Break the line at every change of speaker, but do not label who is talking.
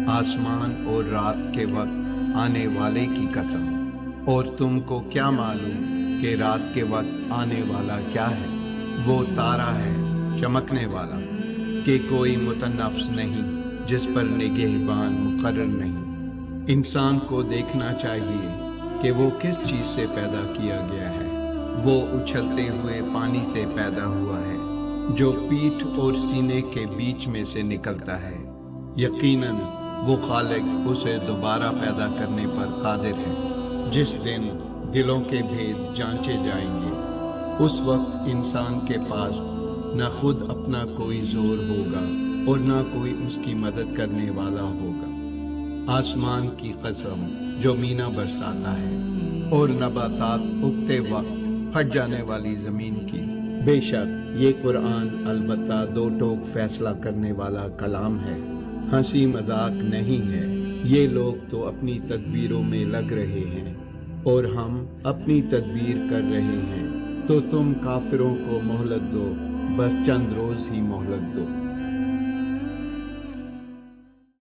آسمان اور رات کے وقت آنے والے کی قسم، اور تم کو کیا معلوم کہ رات کے وقت آنے والا کیا ہے؟ وہ تارا ہے چمکنے والا کہ کوئی متنفس نہیں جس پر نگہبان مقرر نہیں۔ انسان کو دیکھنا چاہیے کہ وہ کس چیز سے پیدا کیا گیا ہے۔ وہ اچھلتے ہوئے پانی سے پیدا ہوا ہے جو پیٹھ اور سینے کے بیچ میں سے نکلتا ہے۔ یقیناً وہ خالق اسے دوبارہ پیدا کرنے پر قادر ہے۔ جس دن دلوں کے بھید جانچے جائیں گے، اس وقت انسان کے پاس نہ خود اپنا کوئی زور ہوگا اور نہ کوئی اس کی مدد کرنے والا ہوگا۔ آسمان کی قسم جو مینا برساتا ہے، اور نباتات اگتے وقت پھٹ جانے والی زمین کی۔ بے شک یہ قرآن البتہ دو ٹوک فیصلہ کرنے والا کلام ہے، ہنسی مذاق نہیں ہے۔ یہ لوگ تو اپنی تدبیروں میں لگ رہے ہیں اور ہم اپنی تدبیر کر رہے ہیں، تو تم کافروں کو مہلت دو، بس چند روز ہی مہلت دو۔